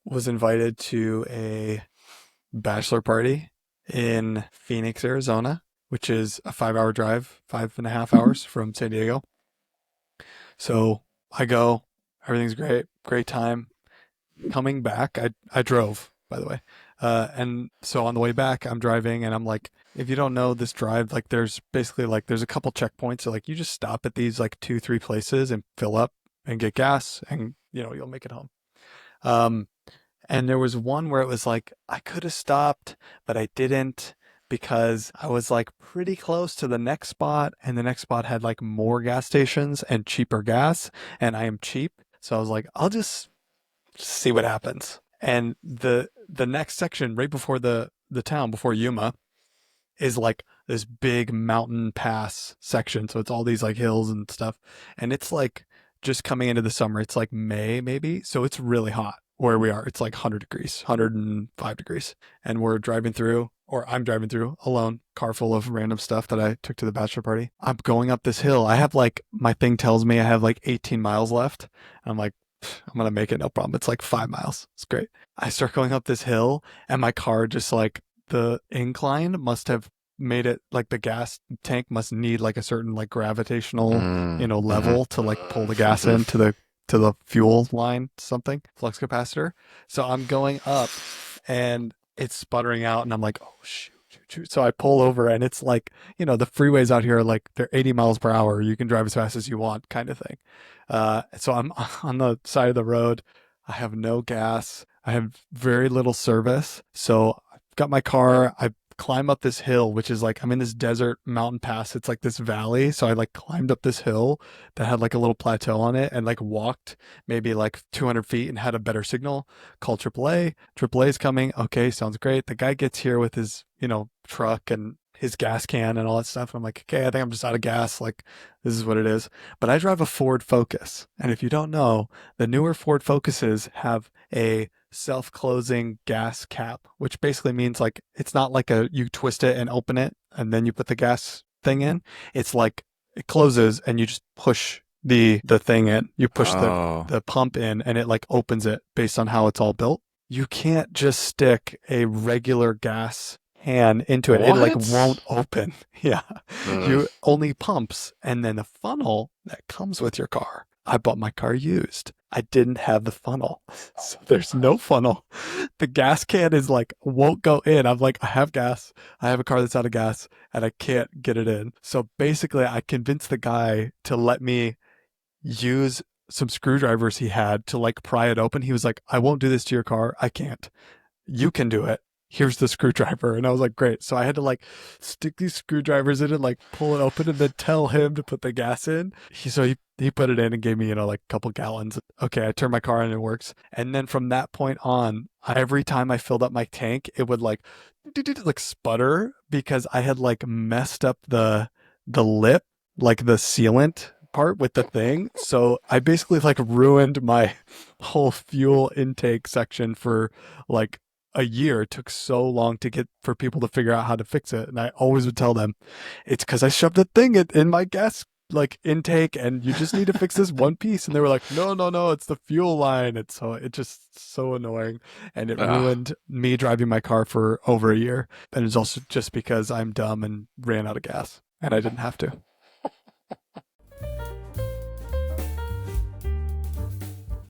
was invited to a bachelor party in Phoenix, Arizona, which is a 5 hour drive, 5.5 hours from San Diego. So I go, everything's great, great time. Coming back, I drove, by the way. And so on the way back, I'm driving and I'm like, if you don't know this drive, like there's basically like there's a couple checkpoints. So like you just stop at these like two, three places and fill up and get gas and you'll make it home. Um, and there was one where it was like I could have stopped, but I didn't because I was like pretty close to the next spot, and the next spot had like more gas stations and cheaper gas, and I am cheap. So I was like, I'll just see what happens. And the next section right before the town before Yuma is like this big mountain pass section. So it's all these like hills and stuff. And it's like just coming into the summer. It's like May maybe. So it's really hot where we are. It's like 100 degrees, 105 degrees. And we're driving through, or I'm driving through alone, car full of random stuff that I took to the bachelor party. I'm going up this hill. I have like, my thing tells me I have like 18 miles left. I'm like, I'm going to make it, no problem. It's like 5 miles. It's great. I start going up this hill and my car just like the incline must have made it like the gas tank must need like a certain like gravitational, Mhm. level to like pull the gas into the fuel line, something, flux capacitor. So I'm going up and it's sputtering out and I'm like, oh shoot, shoot, shoot. So I pull over and it's like, the freeways out here are like they're 80 miles per hour. You can drive as fast as you want kind of thing. So I'm on the side of the road. I have no gas. I have very little service. So I've got my car. I climb up this hill, which is like I'm in this desert mountain pass. It's like this valley. So I like climbed up this hill that had like a little plateau on it and like walked maybe like 200 feet and had a better signal. Called AAA. AAA is coming. Okay, sounds great. The guy gets here with his, truck and his gas can and all that stuff. I'm like, okay, I think I'm just out of gas. Like, this is what it is. But I drive a Ford Focus. And if you don't know, the newer Ford Focuses have a self-closing gas cap, which basically means like it's not like a you twist it and open it and then you put the gas thing in. It's like it closes and you just push the thing in. You push the Oh. the pump in and it like opens it based on how it's all built. You can't just stick a regular gas can into it. It like won't What? open. Yeah. Ugh. You only pumps and then the funnel that comes with your car. I bought my car used. I didn't have the funnel. So there's no funnel. The gas can is like won't go in. I'm like, I have gas. I have a car that's out of gas and I can't get it in. So basically I convinced the guy to let me use some screwdrivers he had to like pry it open. He was like, I won't do this to your car. I can't. You can do it. Here's the screwdriver. And I was like, great. So I had to like stick these screwdrivers in and like pull it open and then tell him to put the gas in. So he put it in and gave me, like a couple gallons. Okay, I turned my car on and it works. And then from that point on, every time I filled up my tank, it would like sputter because I had like messed up the lip, like the sealant part with the thing. So I basically like ruined my whole fuel intake section for like a year. It took so long to get for people to figure out how to fix it. And I always would tell them it's because I shoved a thing in my gas like intake and you just need to fix this one piece. And they were like, no, no, no, it's the fuel line. It's so it just so annoying. And it Ugh. ruined me driving my car for over a year. And it's also just because I'm dumb and ran out of gas and I didn't have to.